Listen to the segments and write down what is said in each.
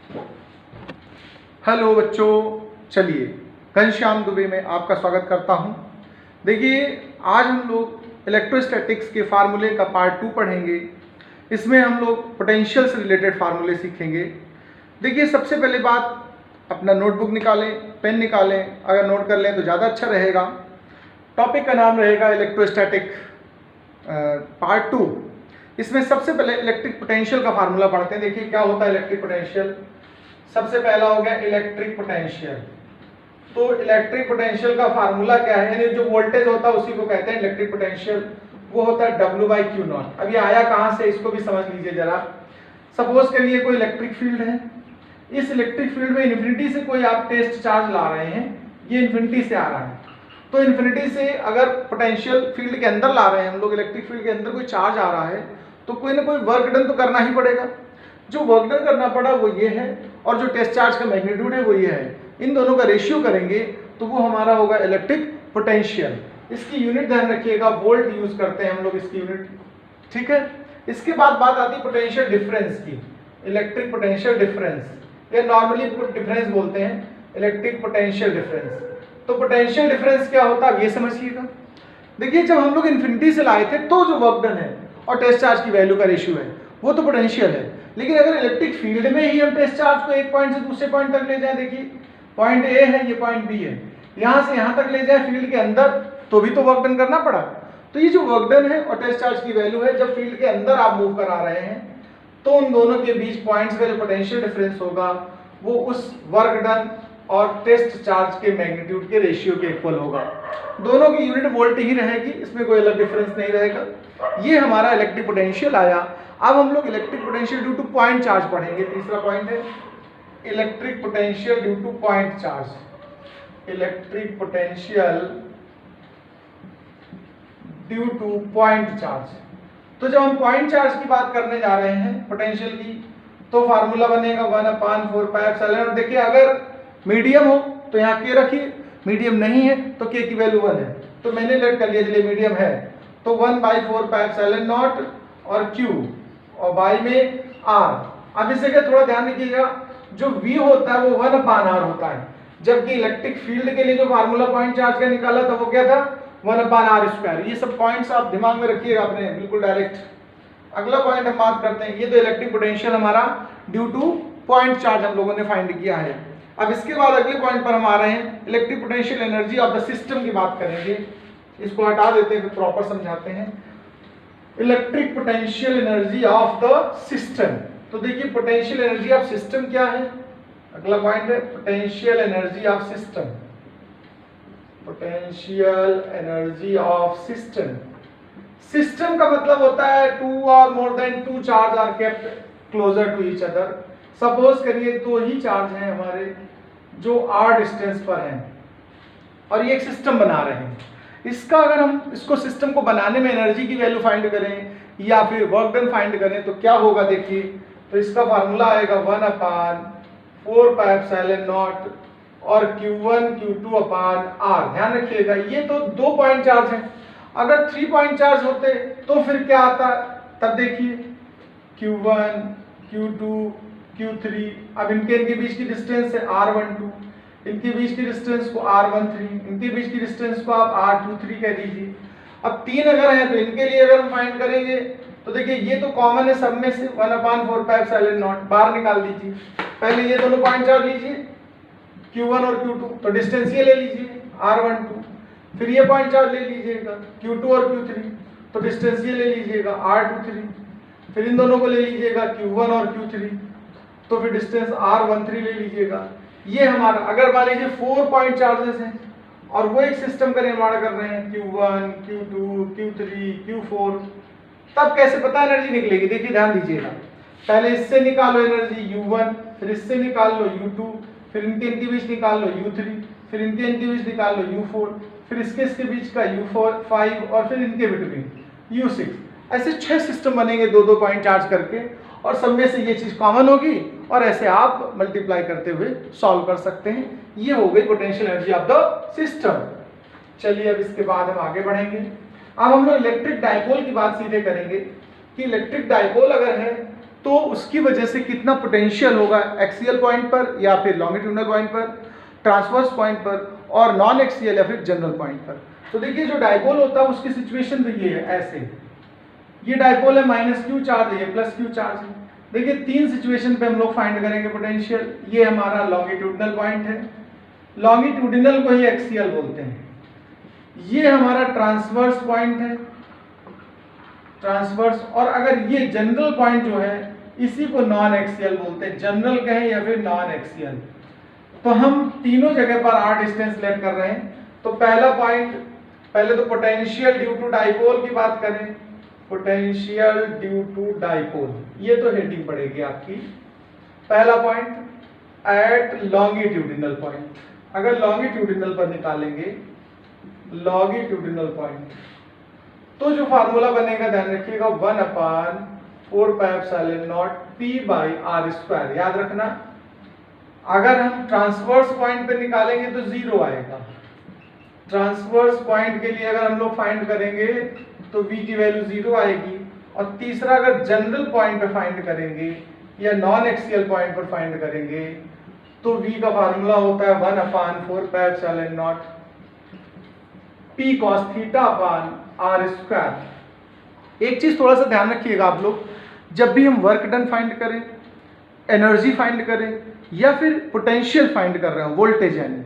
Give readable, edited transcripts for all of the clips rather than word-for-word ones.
Hello बच्चों, चलिए घनश्याम दुबे में आपका स्वागत करता हूं। देखिए, आज हम लोग इलेक्ट्रोस्टैटिक्स के फार्मूले का पार्ट 2 पढ़ेंगे। इसमें हम लोग पोटेंशियल से रिलेटेड फार्मूले सीखेंगे। देखिए, सबसे पहले बात, अपना नोटबुक निकालें, पेन निकालें, अगर नोट कर लें तो ज़्यादा अच्छा रहेगा। टॉपिक का नाम रहेगा इलेक्ट्रोस्टैटिक पार्ट 2। इसमें सबसे पहले इलेक्ट्रिक पोटेंशियल का फार्मूला पढ़ते हैं। देखिए क्या होता है इलेक्ट्रिक पोटेंशियल। सबसे पहला हो गया इलेक्ट्रिक पोटेंशियल। तो इलेक्ट्रिक पोटेंशियल का फार्मूला क्या है, यानी जो वोल्टेज होता है उसी को कहते हैं इलेक्ट्रिक पोटेंशियल। वो होता है W/Q0। अब ये आया कहाँ से, इसको भी समझ लीजिए जरा। सपोज करिए कोई इलेक्ट्रिक फील्ड है, इस इलेक्ट्रिक फील्ड में इन्फिनिटी से कोई आप टेस्ट चार्ज ला रहे हैं, ये इन्फिनिटी से आ रहा है। तो इन्फिनिटी से अगर पोटेंशियल फील्ड के अंदर ला रहे हैं हम लोग, इलेक्ट्रिक फील्ड के अंदर कोई चार्ज आ रहा है, तो कोई ना कोई वर्क डन तो करना ही पड़ेगा। जो वर्क डन करना पड़ा वो ये है, और जो टेस्ट चार्ज का मैग्नीट्यूड है वो ये है। इन दोनों का रेशियो करेंगे तो वो हमारा होगा इलेक्ट्रिक पोटेंशियल। इसकी यूनिट ध्यान रखिएगा, वोल्ट यूज करते हैं हम लोग इसकी यूनिट, ठीक है। इसके बाद बात आती है पोटेंशियल डिफरेंस की, इलेक्ट्रिक पोटेंशियल डिफरेंस, या नॉर्मली डिफरेंस बोलते हैं, इलेक्ट्रिक पोटेंशियल डिफरेंस। तो पोटेंशियल डिफरेंस क्या होता है ये समझिएगा। देखिए, जब हम लोग इन्फिनिटी से लाए थे तो जो वर्क डन है और टेस्ट चार्ज की वैल्यू का रेशियो है वो तो पोटेंशियल है। लेकिन अगर इलेक्ट्रिक फील्ड में ही हम टेस्ट चार्ज को एक पॉइंट से दूसरे पॉइंट तक ले जाएं, देखिए पॉइंट ए है, ये पॉइंट बी है, यहाँ से यहाँ तक ले जाएं फील्ड के अंदर, तो भी तो वर्क डन करना पड़ा। तो ये जो वर्क डन है और टेस्ट चार्ज की वैल्यू है, जब फील्ड के अंदर आप मूव करा रहे हैं तो उन दोनों के बीच पॉइंट्स का जो पोटेंशियल डिफरेंस होगा वो उस वर्क डन और टेस्ट चार्ज के मैग्नीट्यूड के रेशियो के इक्वल होगा। दोनों की यूनिट वोल्ट ही रहेगी, इसमें कोई अलग डिफरेंस नहीं रहेगा। ये हमारा इलेक्ट्रिक पोटेंशियल आया। अब हम लोग electric potential due two point charge पढ़ेंगे। तीसरा पॉइंट है electric potential due two point charge. Electric potential due two point charge. तो जब हम पॉइंट चार्ज की बात करने जा रहे हैं पोटेंशियल की, तो फार्मूला बनेगा 1/4πε। और देखिए, अगर मीडियम हो तो यहाँ के रखिए, मीडियम नहीं है तो के की वैल्यू 1 है, तो मैंने लेट कर लिया, चलिए मीडियम है तो 1/4πε0 और Q और बाई में R। अब इसे क्या थोड़ा ध्यान रखिएगा, जो V होता है वो 1/R होता है, जबकि इलेक्ट्रिक फील्ड के लिए जो फार्मूला पॉइंट चार्ज का निकाला था वो क्या था, 1/R²। ये सब पॉइंट्स आप दिमाग में रखिएगा अपने, बिल्कुल डायरेक्ट। अगला पॉइंट हम बात करते हैं, ये तो इलेक्ट्रिक पोटेंशियल हमारा ड्यू टू पॉइंट चार्ज हम लोगों ने फाइंड किया है। अब इसके बाद अगले पॉइंट पर हम आ रहे हैं, electric potential energy of the system की बात करेंगे। इसको हटा देते हैं, फिर प्रॉपर समझाते हैं। Electric potential energy of the system. तो देखिए, पोटेंशियल एनर्जी ऑफ सिस्टम क्या है, अगला पॉइंट है potential energy of system. Potential energy of system. System का मतलब होता है 2 और more than 2 charge are kept closer to each other. Suppose करिए 2 ही चार्ज हैं हमारे जो r डिस्टेंस पर हैं और ये एक सिस्टम बना रहे हैं। इसका अगर हम इसको सिस्टम को बनाने में एनर्जी की वैल्यू फाइंड करें या फिर वर्क डन फाइंड करें तो क्या होगा, देखिए तो इसका फार्मूला आएगा 1/4πε0 और Q1 Q2/R। ध्यान रखिएगा, ये तो 2 पॉइंट चार्ज हैं। अगर 3 पॉइंट चार्ज होते तो फिर क्या आता, तब देखिए Q1 Q2 Q3। अब इनके बीच की डिस्टेंस है R12, इनके बीच की डिस्टेंस को R13, इनके बीच की डिस्टेंस को आप R23 कह दीजिए। अब 3 अगर हैं तो इनके लिए अगर हम फाइंड करेंगे तो देखिए ये तो कॉमन है सब में से, 1/4πε0 बाहर निकाल दीजिए। पहले ये दोनों पॉइंट चार्ज लीजिए Q1 और Q2, तो डिस्टेंस ये ले लीजिए R12। फिर ये पॉइंट चार्ज ले लीजिएगा Q2 और Q3, तो डिस्टेंस ये ले लीजिएगा R23। फिर इन दोनों को ले लीजिएगा Q1 और Q3, तो फिर डिस्टेंस R13 ले लीजिएगा। ये हमारा, अगर मान लीजिए 4 पॉइंट चार्जेस हैं और वो एक सिस्टम का निर्माण कर रहे हैं Q1 Q2 Q3 Q4, तब कैसे पता एनर्जी निकलेगी। देखिए ध्यान दीजिएगा, पहले इससे निकालो एनर्जी U1, फिर इससे निकाल लो U2, फिर इनके बीच निकाल लो U3, फिर इनके बीच निकाल लो U4, फिर इसके बीच का U5 और फिर इनके बिटवीन U6। ऐसे 6 सिस्टम बनेंगे 2-2 पॉइंट चार्ज करके, और सब में से ये चीज कॉमन होगी और ऐसे आप मल्टीप्लाई करते हुए सॉल्व कर सकते हैं। ये हो गई potential energy of the system. चलिए अब इसके बाद हम आगे बढ़ेंगे। अब हम लोग इलेक्ट्रिक डाइपोल की बात सीधे करेंगे कि इलेक्ट्रिक डाइपोल अगर है तो उसकी वजह से कितना पोटेंशियल होगा एक्सियल पॉइंट पर या फिर लॉन्गिट्यूडनल पॉइंट पर, ट्रांसवर्स पॉइंट पर और नॉन एक्सियल या फिर जनरल पॉइंट पर। तो देखिए जो डायपोल होता है उसकी सिचुएशन तो ये है, ऐसे ये डायपोल है, माइनस क्यू चार्ज है, प्लस क्यू चार्ज है। देखिए तीन सिचुएशन पे हम लोग फाइंड करेंगे पोटेंशियल। ये हमारा लॉन्गिट्यूडनल पॉइंट है, लॉन्गिट्यूडनल को ही एक्सियल बोलते हैं। ये हमारा ट्रांसवर्स पॉइंट है, ट्रांसवर्स, और अगर ये जनरल पॉइंट जो है इसी को नॉन एक्सियल बोलते हैं, जनरल कहें या फिर नॉन एक्सियल। तो हम तीनों जगह पर आर डिस्टेंस लेट कर रहे हैं। तो पहला पॉइंट, पहले तो पोटेंशियल ड्यू टू डाइपोल की बात करें, पोटेंशियल ड्यू टू डाइपोल, ये तो हेडिंग पड़ेगी आपकी। पहला पॉइंट एट लॉन्गिट्यूडिनल पॉइंट, अगर लॉन्गिट्यूडिनल पर निकालेंगे लॉन्गिट्यूडिनल पॉइंट, तो जो फार्मूला बनेगा ध्यान रखिएगा 1/4πε0 p/r²। याद रखना, अगर हम ट्रांसवर्स पॉइंट पे निकालेंगे तो 0 आएगा। ट्रांसवर्स पॉइंट के लिए अगर हम लोग फाइंड करेंगे तो v की वैल्यू 0 आएगी। और तीसरा अगर जनरल पॉइंट पे फाइंड करेंगे या नॉन एक्सियल पॉइंट पर फाइंड करेंगे तो v का फार्मूला होता है 1/4πε0 p cos θ/r²। एक चीज थोड़ा सा ध्यान रखिएगा आप लोग, जब भी हम वर्क डन फाइंड करें, एनर्जी फाइंड करें या फिर पोटेंशियल फाइंड कर रहे हो, वोल्टेज यानी,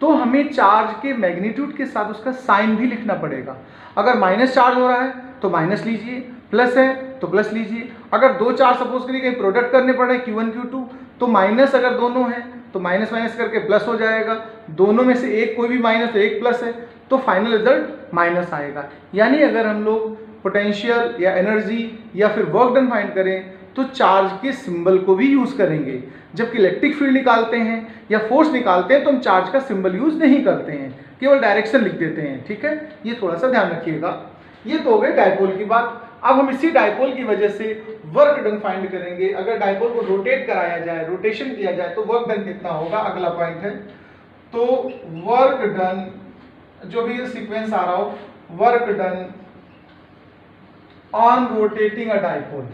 तो हमें चार्ज के मैग्नीट्यूड के साथ उसका साइन भी लिखना पड़ेगा। अगर माइनस चार्ज हो रहा है तो माइनस लीजिए, प्लस है तो प्लस लीजिए। अगर दो चार्ज सपोज करिए कहीं प्रोडक्ट करने पड़े Q1 Q2, तो माइनस अगर दोनों हैं तो माइनस माइनस करके प्लस हो जाएगा। दोनों में से एक कोई भी माइनस तो एक प्लस है, तो फाइनल रिजल्ट माइनस आएगा। यानी अगर हम लोग पोटेंशियल या एनर्जी या फिर वर्क डन फाइंड करें तो चार्ज के सिंबल को भी यूज करेंगे। जबकि इलेक्ट्रिक फील्ड निकालते हैं या फोर्स निकालते हैं तो हम चार्ज का सिंबल यूज नहीं करते हैं, केवल डायरेक्शन लिख देते हैं। ठीक है, ये थोड़ा सा ध्यान रखिएगा। ये तो हो गई डायपोल की बात। अब हम इसी डायपोल की वजह से वर्क डन फाइंड करेंगे। अगर डायपोल को रोटेट कराया जाए, रोटेशन किया जाए, तो वर्क डन कितना होगा, अगला पॉइंट है। तो वर्क डन, जो भी ये सीक्वेंस आ रहा हो, work done on rotating a dipole,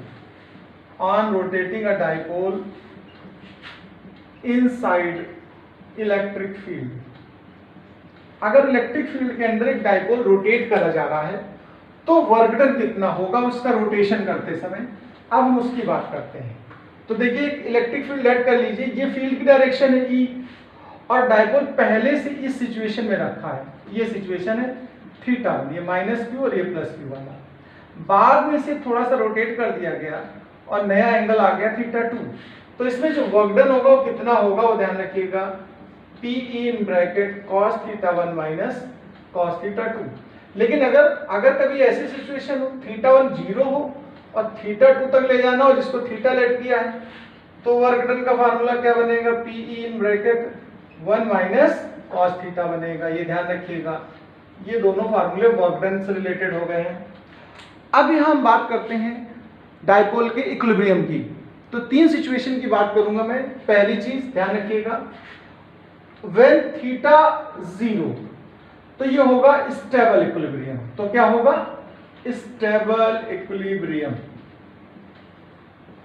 on rotating a dipole inside electric field. अगर इलेक्ट्रिक फील्ड के अंदर एक डायपोल रोटेट करा जा रहा है तो वर्क डन कितना होगा उसका रोटेशन करते समय। अब हम उसकी बात करते हैं। तो देखिए इलेक्ट्रिक फील्ड लेट कर लीजिए, ये फील्ड की डायरेक्शन है ई, और डायपोल पहले से इस सिचुएशन में रखा है। ये सिचुएशन है थीटा, ये माइनस क्यू और ये प्लस क्यू वाला। बाद में से थोड़ा सा रोटेट कर दिया गया और नया एंगल आ गया θ2। तो इसमें जो वर्क डन होगा वो कितना होगा, वो ध्यान रखिएगा, P in bracket cos θ1 minus cos θ2। लेकिन अगर कभी ऐसी सिचुएशन हो θ1 0 हो और θ2 तक ले जाना हो, जिसको थीटा लेट किया है, तो वर्क डन का फार्मूला क्या बनेगा, P in bracket 1 minus cos θ बनेगा। ये ध्यान रखिएगा, ये दोनों फार्मूले वर्क डन से रिलेटेड हो गए हैं। अब यहाँ हम बात करते हैं डायपोल के इक्विलिब्रियम की। तो तीन सिचुएशन की बात करूंगा मैं। पहली चीज ध्यान रखिएगा, व्हेन थीटा 0, तो ये होगा स्टेबल इक्विलिब्रियम। तो क्या होगा, stable equilibrium.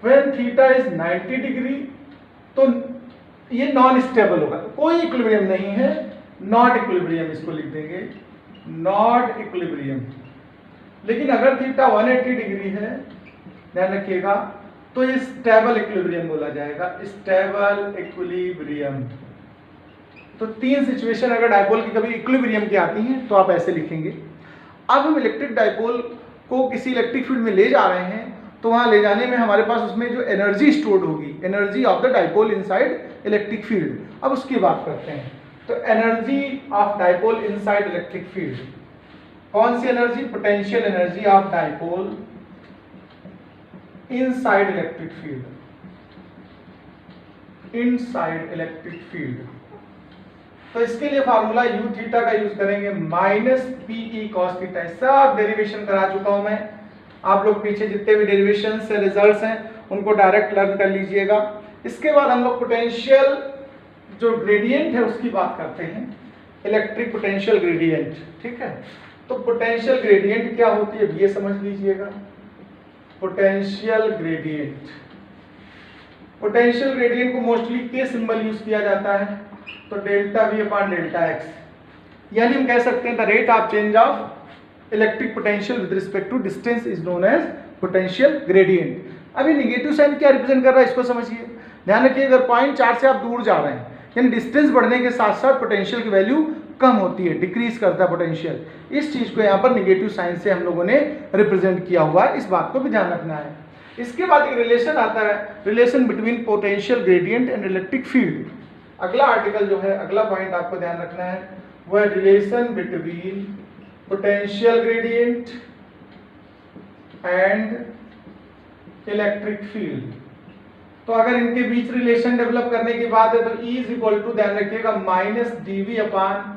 When theta is 90 degree, तो ये नॉन स्टेबल होगा, कोई इक्विलिब्रियम नहीं है, नॉट इक्विलिब्रियम इसको लिख देंगे, नॉट इक्विलिब्रियम। लेकिन अगर थीटा 180 डिग्री है, ध्यान रखिएगा, तो ये स्टेबल इक्विलिब्रियम बोला जाएगा, स्टेबल इक्विलिब्रियम। तो तीन सिचुएशन अगर डायपोल की कभी इक्विलिब्रियम की आती हैं तो आप ऐसे लिखेंगे। अब हम इलेक्ट्रिक डायपोल को किसी इलेक्ट्रिक फील्ड में ले जा रहे हैं, तो वहां ले जाने में हमारे पास उसमें जो एनर्जी स्टोर्ड होगी, energy of the dipole inside electric field, अब उसकी बात करते हैं। तो energy of dipole inside electric field, कौन सी energy, potential energy of dipole inside electric field, inside electric field. तो इसके लिए फार्मूला u थीटा का यूज करेंगे, माइनस पीई कॉस थीटा। सब डेरिवेशन करा चुका हूं मैं, आप लोग पीछे जितने भी डेरिवेशन से रिजल्ट्स हैं उनको डायरेक्ट लर्न कर लीजिएगा। इसके बाद हम लोग पोटेंशियल जो ग्रेडियंट है उसकी बात करते हैं, इलेक्ट्रिक पोटेंशियल ग्रेडियंट। ठीक है, तो पोटेंशियल ग्रेडियंट क्या होती है ये समझ लीजिएगा। पोटेंशियल ग्रेडियंट पोटेंशियल ग्रेडियंट को मोस्टली के सिंबल यूज किया जाता है, तो delta V upon delta x, यानी हम कह सकते हैं the rate of change of electric potential with respect to distance is known as potential gradient. अभी नेगेटिव साइन क्या रिप्रेजेंट कर रहा है इसको समझिए, ध्यान रखिए। अगर पॉइंट 4 से आप दूर जा रहे हैं, यानी डिस्टेंस बढ़ने के साथ साथ पोटेंशियल की वैल्यू कम होती है, डिक्रीज करता है पोटेंशियल। इस चीज को यहाँ पर नेगेटिव साइन से हम लोगों ने रिप्रेजेंट किया हुआ है, इस बात को भी ध्यान रखना है। इसके बाद एक रिलेशन आता है, relation between potential gradient and electric field. अगला आर्टिकल जो है, अगला पॉइंट आपको ध्यान रखना है, वह relation between potential gradient and electric field. तो अगर इनके बीच रिलेशन डेवलप करने की बात है तो E इज इक्वल टू, ध्यान रखिएगा, माइनस dV अपॉन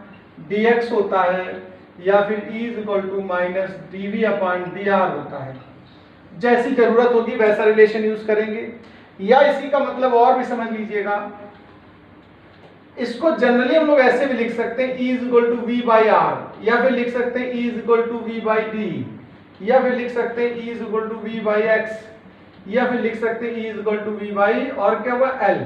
dx होता है, या फिर E is equal to minus dV upon dr होता है। जैसी जरूरत होगी वैसा रिलेशन यूज करेंगे, या इसी का मतलब और भी समझ लीजिएगा, इसको जनरली हम लोग ऐसे भी लिख सकते हैं E is equal to V by R, या फिर लिख सकते हैं E is equal to V by D, या फिर लिख सकते हैं E is equal to V by X, या फिर लिख सकते हैं E is equal to V by और क्या हुआ L।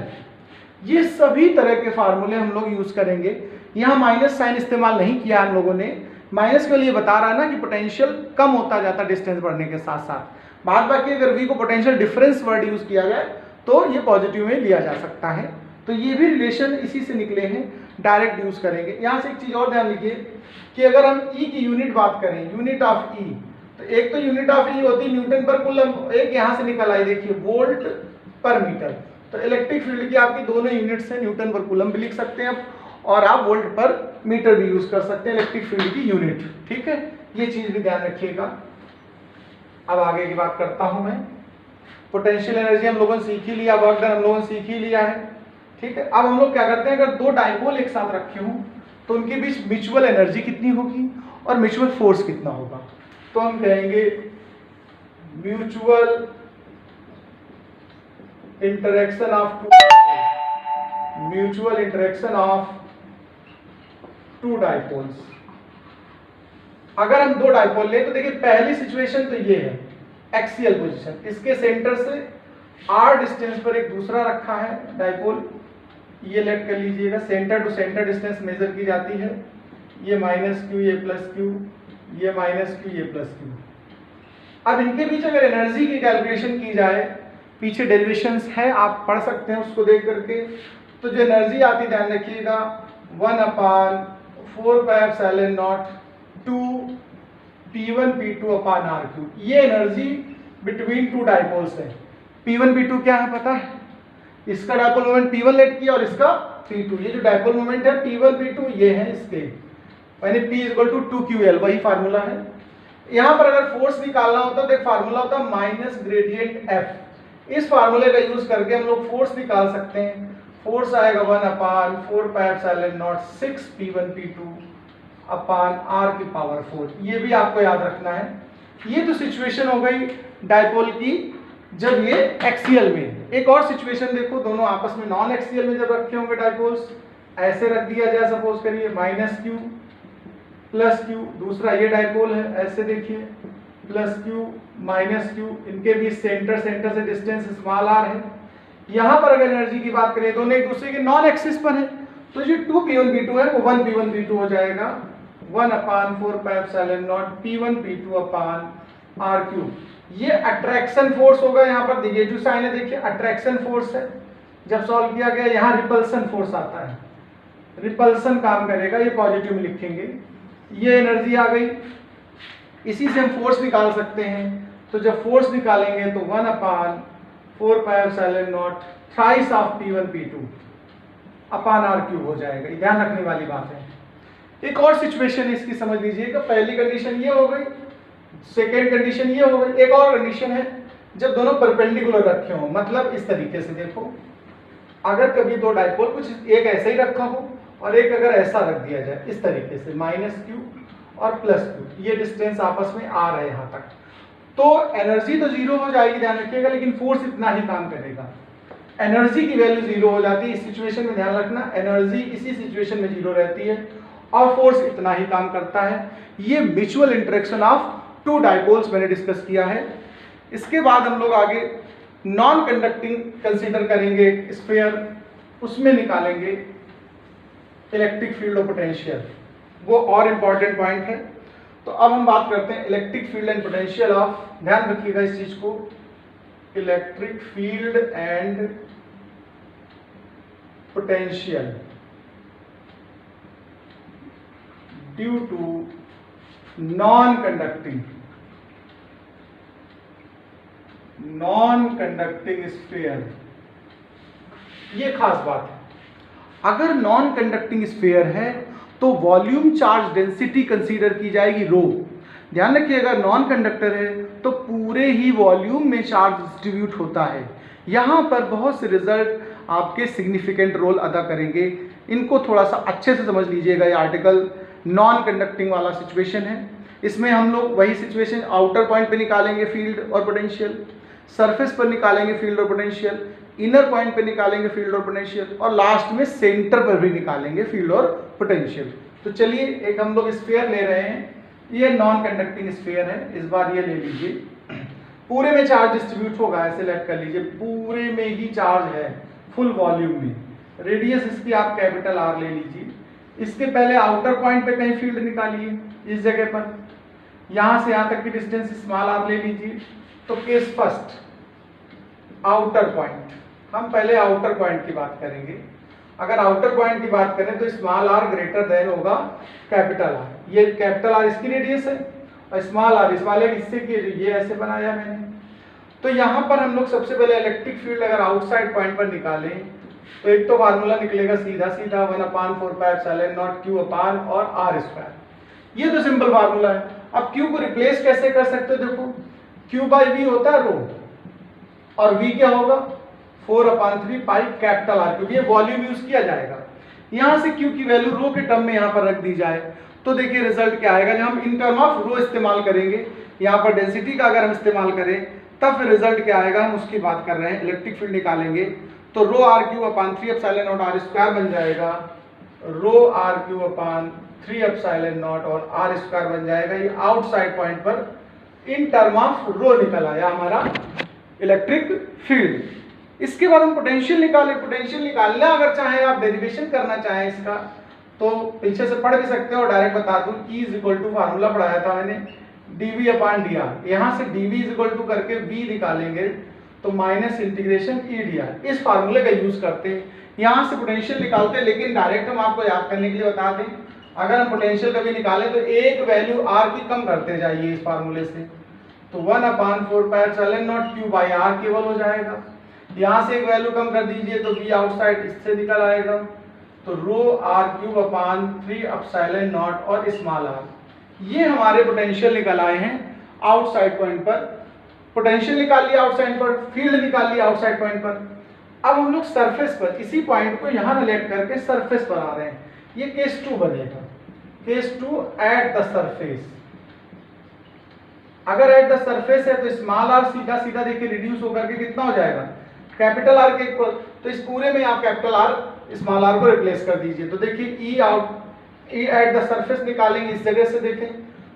ये सभी तरह के फार्मूले हम लोग यूज करेंगे। यहाँ माइनस साइन इस्तेमाल नहीं किया हम लोगों ने, माइनस के लिए बता रहा है ना कि पोटेंशियल कम होता जाता है डिस्टेंस बढ़ने के साथ साथ। बाद बाकी अगर V को पोटेंशियल डिफरेंस वर्ड यूज किया जाए तो ये पॉजिटिव में लिया जा सकता है। तो ये भी रिलेशन इसी से निकले हैं, डायरेक्ट यूज करेंगे। यहाँ से एक चीज और ध्यान लिखिए कि अगर हम E की यूनिट बात करें, यूनिट ऑफ E, तो एक तो यूनिट ऑफ E होती है न्यूटन पर कूलम, एक यहाँ से निकल आई देखिए वोल्ट पर मीटर। तो इलेक्ट्रिक फील्ड की आपकी दोनों यूनिट्स हैं, न्यूटन पर कूलम भी लिख सकते हैं और आप वोल्ट पर मीटर भी यूज कर सकते हैं इलेक्ट्रिक फील्ड की यूनिट। ठीक है, ये चीज भी ध्यान रखिएगा। अब आगे की बात करता हूं मैं। पोटेंशियल एनर्जी हम लोगों ने सीख ही लिया, वर्क डन हम लोगों ने सीख ही लिया है। ठीक है, अब हम लोग क्या करते हैं, अगर दो डाइपोल एक साथ रखे हों तो उनके बीच म्यूचुअल एनर्जी कितनी होगी और म्यूचुअल फोर्स कितना होगा। तो हम कहेंगे mutual interaction of two dipoles. अगर हम दो डाइपोल ले तो देखिए पहली सिचुएशन तो ये है एक्सियल पोजीशन, इसके सेंटर से r डिस्टेंस पर एक दूसरा रखा है डाइपोल, ये लेट कर लीजिएगा, centre to centre distance measure की जाती है, ये माइनस क्यू, ये प्लस क्यू, ये माइनस क्यू, ये प्लस क्यू। अब इनके बीच अगर एनर्जी की कैलकुलेशन की जाए, पीछे डेरिवेशंस है आप पढ़ सकते हैं उसको देख करके, तो जो एनर्जी आती ध्यान रखिएगा 1/4πε0 2 P1 P2 अपॉन R3। ये एनर्जी बिटवीन टू डाइपोल्स है। P1 P2 क्या है पता है, इसका डाइपोल मोमेंट P1 लेट किया और इसका P2। ये जो डाइपोल मोमेंट है P1 P2 ये है इसके, यानी P = 2QL, वही फार्मूला है। यहाँ पर अगर फोर्स निकालना होता तो एक फार्मूला होता माइनस ग्रेडियंट F। इस फार्मूले का यूज करके हम लोग फोर्स निकाल सकते हैं। फोर्स आएगा 1/4πε0 6 P1 P2 अपॉन R की पावर 4। ये भी आपको याद रखना है। ये तो सिचुएशन हो गई डाइपोल की जब ये एक्सियल में। एक और सिचुएशन देखो, दोनों आपस में नॉन एक्सियल में जब रखे होंगे डाइपोल्स, ऐसे रख दिया जाए, सपोज करिए माइनस क्यू प्लस क्यू, दूसरा ये डाइपोल है, ऐसे देखिए प्लस क्यू माइनस क्यू, इनके बीच सेंटर से डिस्टेंस स्मॉल r है। यहाँ पर अगर एनर्जी की बात करें, दोनों एक दूसरे के नॉन एक्सिस पर है, तो जो 2P1 P2 है वो 1P1 P2 हो जाएगा, 1/4πε0 P1 P2 अपॉन R3। ये अट्रैक्शन फोर्स होगा, यहाँ पर नेगेटिव साइन है, देखिए अट्रैक्शन फोर्स है। जब सॉल्व किया गया यहाँ रिपल्सन फोर्स आता है, रिपल्सन काम करेगा, ये पॉजिटिव में लिखेंगे। ये एनर्जी आ गई, इसी से हम फोर्स निकाल सकते हैं। तो जब फोर्स निकालेंगे तो 1/4πε0 thrice of P1 P2 upon R3 हो जाएगा। ये ध्यान रखने वाली बात है। एक और सिचुएशन है इसकी समझ लीजिएगा। पहली कंडीशन ये हो गई, सेकेंड कंडीशन ये हो गई। एक और कंडीशन है जब दोनों परपेंडिकुलर रखे हों, मतलब इस तरीके से देखो, अगर कभी दो डाइपोल कुछ एक ऐसे ही रखा हो और एक अगर ऐसा रख दिया जाए इस तरीके से माइनस क्यू और प्लस क्यू, ये डिस्टेंस आपस में आ रहा है यहाँ तक, तो एनर्जी तो जीरो हो जाएगी, ध्यान रखिएगा, लेकिन फोर्स इतना ही काम करेगा। एनर्जी की वैल्यू जीरो हो जाती है इस सिचुएशन में, ध्यान रखना, एनर्जी इसी सिचुएशन में जीरो रहती है और फोर्स इतना ही काम करता है। ये mutual interaction of two dipoles मैंने डिस्कस किया है। इसके बाद हम लोग आगे नॉन कंडक्टिंग कंसीडर करेंगे स्फीयर, उसमें निकालेंगे इलेक्ट्रिक फील्ड और पोटेंशियल, वो और इम्पॉर्टेंट पॉइंट है। तो अब हम बात करते हैं electric field and potential of, ध्यान रखिएगा इस चीज को, electric field and potential due to non conducting sphere. ये खास बात है, अगर नॉन कंडक्टिंग स्फीयर है तो वॉल्यूम चार्ज डेंसिटी कंसीडर की जाएगी रो। ध्यान रखिएगा, नॉन कंडक्टर है तो पूरे ही वॉल्यूम में चार्ज डिस्ट्रीब्यूट होता है। यहाँ पर बहुत से रिजल्ट आपके सिग्निफिकेंट रोल अदा करेंगे, इनको थोड़ा सा अच्छे से समझ लीजिएगा। ये आर्टिकल नॉन कंडक्टिंग वाला सिचुएशन है, इसमें हम लोग वही सिचुएशन आउटर पॉइंट पे निकालेंगे फील्ड और पोटेंशियल, सरफेस पर निकालेंगे फील्ड और पोटेंशियल, इनर पॉइंट पे निकालेंगे फील्ड और पोटेंशियल, और लास्ट में सेंटर पर भी निकालेंगे फील्ड और पोटेंशियल। तो चलिए एक हम लोग स्फीयर ले रहे हैं, ये नॉन कंडक्टिंग स्फीयर है, इस बार ये ले लीजिए। पूरे में चार्ज डिस्ट्रीब्यूट होगा, ऐसे लेट कर लीजिए, पूरे में ही चार्ज है फुल वॉल्यूम में। रेडियस इसकी आप कैपिटल आर ले लीजिए। इसके पहले आउटर पॉइंट पे कहीं फील्ड निकालिए, इस जगह पर, यहां से यहां तक की डिस्टेंस स्मॉल आर ले लीजिए। तो केस फर्स्ट आउटर पॉइंट, हम पहले आउटर पॉइंट की बात करेंगे। अगर आउटर पॉइंट की बात करें तो स्मॉल आर ग्रेटर देन होगा कैपिटल आर। ये कैपिटल आर इसकी रेडियस है और स्मॉल आर इस वाले हिस्से की, ये ऐसे बनाया मैंने। तो यहाँ पर हम लोग सबसे पहले इलेक्ट्रिक फील्ड अगर आउटसाइड पॉइंट पर निकालें तो एक तो फार्मूला निकलेगा सीधा सीधा 1/4πε0 Q अपान और R स्क्वायर। ये तो सिंपल फार्मूला है। अब Q को रिप्लेस कैसे कर सकते हो, देखो Q/V होता है रो, और V क्या होगा 4/3 कैपिटल R, क्योंकि ये वॉल्यूम यूज किया जाएगा। यहां से Q की वैल्यू रो के टर्म में यहां पर रख दी जाए तो देखिए रिजल्ट क्या आएगा। जब हम इन टर्म ऑफ रो इस्तेमाल करेंगे, यहाँ पर डेंसिटी का अगर हम इस्तेमाल करें तब फिर रिजल्ट क्या आएगा, हम उसकी बात कर रहे हैं। इलेक्ट्रिक फील्ड निकालेंगे तो रो r3/3 R स्क्वायर बन जाएगा, रो r3/3 और R स्क्वायर बन जाएगा। ये आउटसाइड पॉइंट पर इन टर्म ऑफ रो निकल आया हमारा इलेक्ट्रिक फील्ड। इसके बाद हम पोटेंशियल निकालें। पोटेंशियल निकालना अगर चाहें आप, डेरिवेशन करना चाहें इसका, तो पीछे से पढ़ भी सकते हो और डायरेक्ट बता दूं, E = फार्मूला पढ़ाया था मैंने dV/dr। यहाँ से dV = करके V निकालेंगे तो -इंटीग्रेशन इस फार्मूले का यूज करते हैं। यहाँ से पोटेंशियल निकालते हैं, लेकिन डायरेक्ट हम आपको याद करने के लिए बता दें, अगर हम पोटेंशियल कभी निकालें तो एक वैल्यू R की कम करते जाइए इस फार्मूले से, तो 1/4πε0 Q/R केवल हो जाएगा। यहाँ से एक वैल्यू कम कर दीजिए तो V आउटसाइड इससे निकल आएगा, तो रो r3/3 और स्मॉल r। ये हमारे पोटेंशियल निकल आए हैं आउटसाइड पॉइंट पर। पोटेंशियल निकाल लिया आउटसाइड पर, फील्ड निकाल लिया आउटसाइड पॉइंट पर। अब हम लोग सरफेस पर, इसी पॉइंट को यहाँ रिलेट करके सरफेस पर आ रहे हैं। ये केस 2 बनेगा, केस 2 एट द सरफेस। अगर एट द सरफेस है तो स्मॉल आर सीधा सीधा देखिए रिड्यूस होकर के कितना हो जाएगा, कैपिटल आर के इक्वल। तो इस पूरे में आप कैपिटल आर स्मॉल आर को रिप्लेस कर दीजिए। तो देखिए E एट द सरफेस निकालेंगे इस जगह से, देखें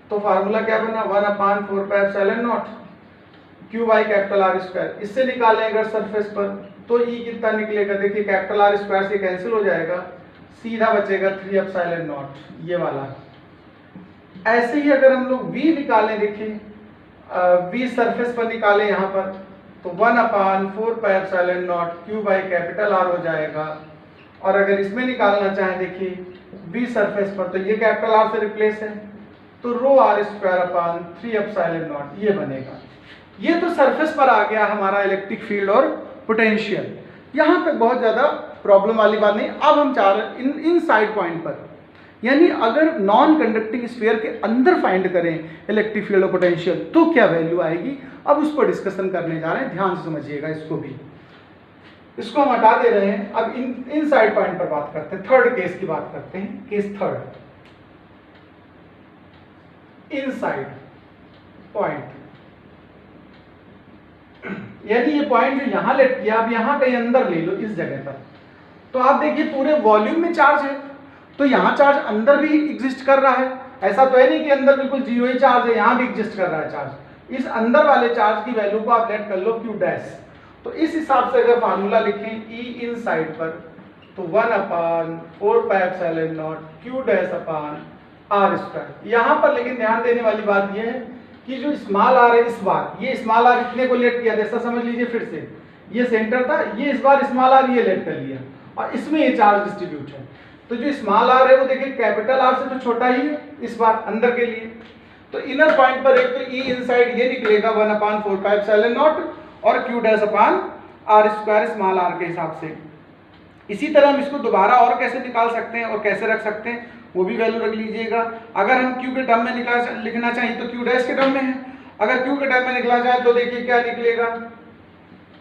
तो फार्मूला क्या बना 1/4πε0 Q/R स्क्वायर। इससे निकालें अगर सरफेस पर तो E कितना निकलेगा, देखिए कैपिटल आर स्क्वायर से कैंसिल हो जाएगा, सीधा बचेगा 3/0 ये वाला। ऐसे ही अगर हम लोग V निकालें, देखिए V सरफेस पर निकालें यहाँ पर तो 1/4πε0 Q/R हो जाएगा। और अगर इसमें निकालना चाहें देखिए V सरफेस पर, तो ये कैपिटल R से रिप्लेस है, तो रो r²/3/0 ये बनेगा। ये तो सरफेस पर आ गया हमारा इलेक्ट्रिक फील्ड और पोटेंशियल। यहाँ तक बहुत ज़्यादा प्रॉब्लम वाली बात नहीं। अब हम चाह रहे इन साइड पॉइंट पर, यानी अगर नॉन कंडक्टिंग स्फीयर के अंदर फाइंड करें इलेक्ट्रिक फील्ड और पोटेंशियल तो क्या वैल्यू आएगी, अब उस पर डिस्कशन करने जा रहे हैं। ध्यान से समझिएगा इसको भी, इसको हम हटा दे रहे हैं। अब इन साइड पॉइंट पर बात करते हैं, थर्ड केस की बात करते हैं। केस थर्ड, इनसाइड पॉइंट, यानी ये पॉइंट जो यहां लेट किया, अब यहां कहीं अंदर ले लो इस जगह पर, तो आप देखिए पूरे वॉल्यूम में चार्ज है, तो यहां चार्ज अंदर भी एग्जिस्ट कर रहा है। ऐसा तो है नहीं कि अंदर बिल्कुल जीरो ही चार्ज है, यहां भी एग्जिस्ट कर रहा है चार्ज। इस अंदर वाले चार्ज की वैल्यू को आप लेट कर लो Q डैश, तो इस हिसाब से अगर फार्मूला लिखें ई इन साइड पर तो 1/4πε0 Q dash upon R square. यहाँ पर लेकिन ध्यान देने वाली बात यह है कि जो स्मॉल आर है इस बार ये स्मॉल आर इतने को लेट किया था, ऐसा समझ लीजिए फिर से ये सेंटर था, ये इस बार स्मॉल आर ये लेट कर लिया और इसमें ये चार्ज डिस्ट्रीब्यूट है। तो जो स्मॉल आर है वो देखिए कैपिटल आर से तो छोटा ही है इस बार अंदर के लिए। तो इनर पॉइंट पर एक तो ई इनसाइड ये निकलेगा 1/4πε0 और Q dash upon R square small R के हिसाब से। इसी तरह हम इसको दोबारा और कैसे निकाल सकते हैं और कैसे रख सकते हैं वो भी वैल्यू रख लीजिएगा। अगर हम Q के टर्म में लिखना चाहिए तो Q डैश के टर्म में है, अगर Q के टर्म में निकला जाए तो देखिए क्या निकलेगा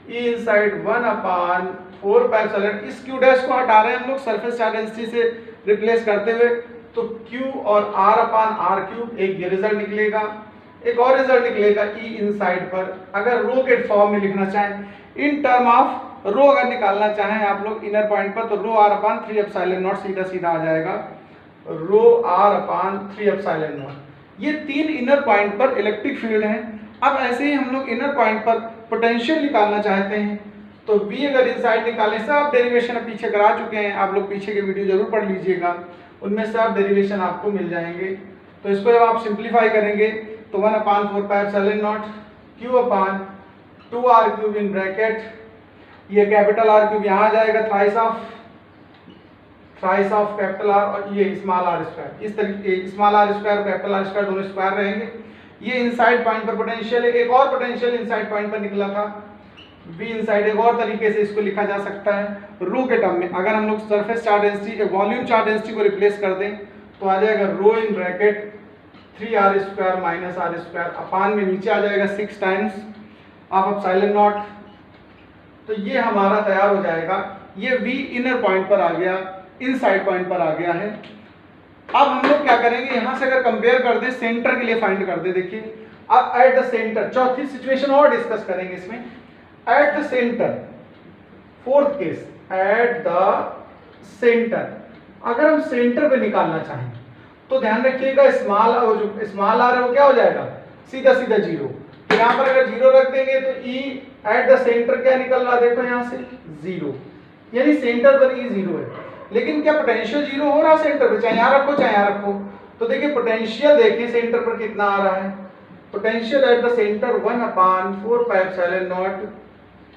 ई इनसाइड 1/4πε। इस Q डैश को हटा रहे हैं हम लोग सरफेस चार्ज डेंसिटी से रिप्लेस करते हुए, तो Q और R अपान R क्यूब एक ये रिजल्ट निकलेगा। एक और रिजल्ट निकलेगा ई इनसाइड पर, अगर रो के फॉर्म में लिखना चाहें इन टर्म ऑफ रो अगर निकालना चाहें आप लोग इनर पॉइंट पर तो रो R अपान 3ε0 सीधा सीधा आ जाएगा रो R अपान 3ε0। ये तीन इनर पॉइंट पर इलेक्ट्रिक फील्ड हैं। अब ऐसे ही हम लोग इनर पॉइंट पर पोटेंशियल निकालना चाहते हैं तो V अगर इनसाइड निकालें, सब डेरिवेशन पीछे करा चुके हैं, आप लोग पीछे के वीडियो जरूर पढ़ लीजिएगा, उनमें सब डेरिवेशन आपको मिल जाएंगे। तो इसको जब आप सिंप्लीफाई करेंगे तो 1/4πε0 Q upon 2R cube in bracket, ये कैपिटल R क्यूब यहाँ आ जाएगा थ्राइस ऑफ कैपिटल R और ये स्मॉल r स्क्वायर। इस तरीके small r square capital R square दोनों स्क्वायर रहेंगे। ये इनसाइड पॉइंट पर पोटेंशियल है। एक और पोटेंशियल इनसाइड पॉइंट पर निकला था V इनसाइड, एक और तरीके से इसको लिखा जा सकता है रो के टर्म में। अगर हम लोग surface charge density volume charge density को रिप्लेस कर दें तो आ जाएगा rho in bracket 3R square minus R square upon में नीचे आ जाएगा 6 टाइम्स ऑफ ε0। तो ये हमारा तैयार हो जाएगा। ये V इनर पॉइंट पर आ गया, इनसाइड पॉइंट पर आ गया है। अब हम लोग क्या करेंगे, यहाँ से अगर कंपेयर कर दे सेंटर के लिए फाइंड कर दे। देखिए अब एट द सेंटर, चौथी सिचुएशन और डिस्कस करेंगे इसमें। Eight the centre, fourth case, eight the centre, अगर हम सेंटर पे निकालना चाहें तो ध्यान रखिएगा स्मॉल आर है वो क्या हो जाएगा सीधा सीधा जीरो। तो यहाँ पर अगर जीरो रख देंगे तो E एट द सेंटर क्या निकल रहा है, देखो यहाँ से जीरो, यानी सेंटर पर E जीरो है। लेकिन क्या पोटेंशियल जीरो हो रहा है सेंटर पे, चाहे यहाँ रखो चाहे यहाँ रखो। तो देखिए पोटेंशियल देखिए सेंटर पर कितना आ रहा है, potential at the centre 1/4πε0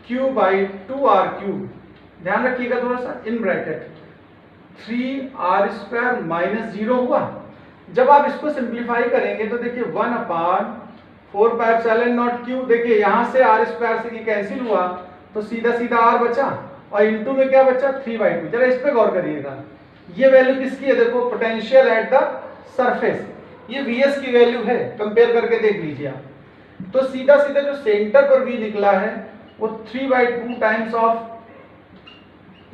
Q/2R cube. ध्यान रखिएगा थोड़ा सा in bracket 3R square minus zero हुआ। जब आप इसको सिंप्लीफाई करेंगे तो देखिए 1/4πε0 क्यूब, देखिए यहाँ से R स्क्वायर से ये कैंसिल हुआ तो सीधा सीधा R बचा और इनटू में क्या बचा 3/2। जरा इस पे गौर करिएगा, ये वैल्यू किसकी है, देखो पोटेंशियल एट द सरफेस, ये Vs की वैल्यू है, कंपेयर करके देख लीजिए आप। तो सीधा सीधा जो सेंटर पर V निकला है वो 3/2 टाइम्स ऑफ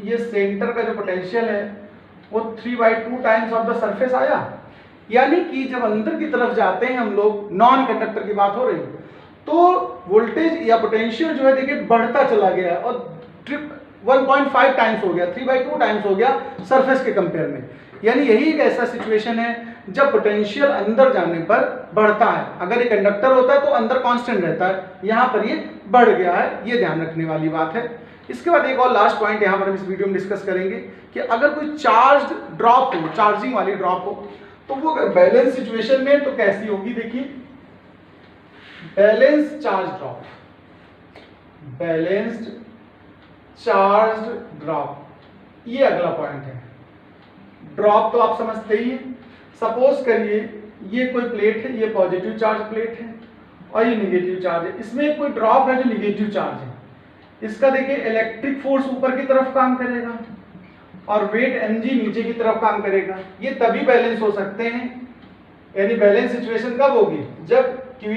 ये सेंटर का जो पोटेंशियल है वो 3/2 टाइम्स ऑफ द सरफेस आया। यानी कि जब अंदर की तरफ जाते हैं हम लोग, नॉन कंडक्टर की बात हो रही है, तो वोल्टेज या पोटेंशियल जो है देखिए बढ़ता चला गया और 1.5 टाइम्स हो गया, 3/2 टाइम्स हो गया सरफेस के कंपेयर में। यानी यही एक ऐसा सिचुएशन है जब पोटेंशियल अंदर जाने पर बढ़ता है। अगर ये कंडक्टर होता है तो अंदर कांस्टेंट रहता है, यहाँ पर ये बढ़ गया है, ये ध्यान रखने वाली बात है। इसके बाद एक और लास्ट पॉइंट यहाँ पर हम इस वीडियो में डिस्कस करेंगे कि अगर कोई चार्ज ड्रॉप हो, चार्जिंग वाली ड्रॉप हो, तो वो अगर बैलेंस सिचुएशन में तो कैसी होगी। देखिए balance charge drop, balanced charge drop, ये अगला पॉइंट है। ड्रॉप तो आप समझते ही हैं। सपोज करिए ये कोई प्लेट है, ये पॉजिटिव चार्ज प्लेट है और ये निगेटिव चार्ज है। इसमें कोई ड्रॉप है जो निगेटिव चार्ज है, इसका देखिए इलेक्ट्रिक फोर्स ऊपर की तरफ काम करेगा और वेट mg नीचे की तरफ काम करेगा। ये तभी बैलेंस हो सकते हैं, यानी बैलेंस सिचुएशन कब होगी, जब Q =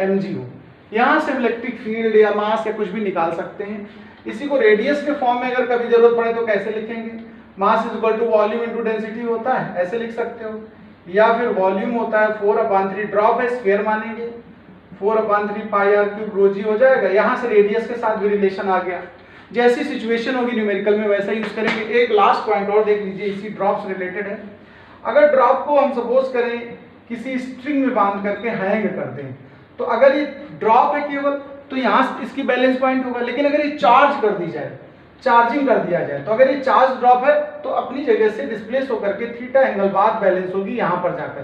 mg हो। यहाँ से इलेक्ट्रिक फील्ड या मास या कुछ भी निकाल सकते हैं। इसी को रेडियस के फॉर्म में अगर कभी जरूरत पड़े तो कैसे लिखेंगे, मास = वॉल्यूम × डेंसिटी होता है, ऐसे लिख सकते हो। या फिर वॉल्यूम होता है 4/3, ड्रॉप है स्फीयर मानेंगे 4/3 πr³ ρg हो जाएगा। यहाँ से रेडियस के साथ भी रिलेशन आ गया। जैसी सिचुएशन होगी न्यूमेरिकल में वैसा यूज करेंगे। एक लास्ट पॉइंट और देख लीजिए, इसी ड्रॉप से रिलेटेड है। अगर ड्रॉप को हम सपोज करें किसी स्ट्रिंग में बांध करके हैंग कर दें, तो अगर ये ड्रॉप है केवल तो यहाँ इसकी बैलेंस पॉइंट होगा। लेकिन अगर ये चार्ज कर दी जाए, चार्जिंग कर दिया जाए, तो अगर ये चार्ज ड्रॉप है तो अपनी जगह से डिस्प्लेस होकर के थीटा एंगल बाद बैलेंस होगी यहाँ पर जाकर।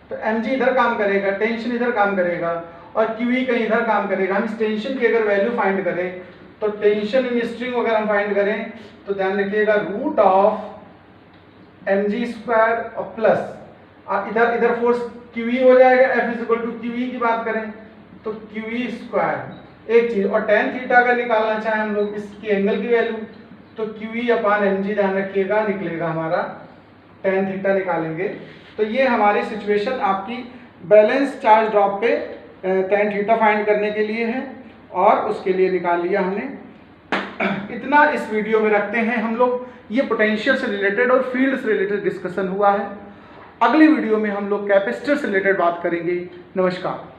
तो mg इधर काम करेगा, टेंशन इधर काम करेगा और QE कहीं इधर काम करेगा। हम इस टेंशन की अगर वैल्यू फाइंड करें तो टेंशन इन स्ट्रिंग अगर हम फाइंड करें तो ध्यान रखिएगा रूट ऑफ mg स्क्वायर और प्लस इधर फोर्स QE हो जाएगा। F is equal to QE की बात करें तो QE स्क्वायर एक चीज, और tan थीटा अगर निकालना चाहें हम लोग इसकी एंगल की वैल्यू तो QE अपान mg ध्यान रखिएगा निकलेगा हमारा tan थीटा निकालेंगे। तो ये हमारी सिचुएशन आपकी बैलेंस चार्ज ड्रॉप पे tan थीटा फाइंड करने के लिए है और उसके लिए निकाल लिया हमने। इतना इस वीडियो में रखते हैं हम लोग। ये पोटेंशियल से रिलेटेड और फील्ड से रिलेटेड डिस्कशन हुआ है। अगली वीडियो में हम लोग कैपेसिटर से रिलेटेड बात करेंगे। नमस्कार।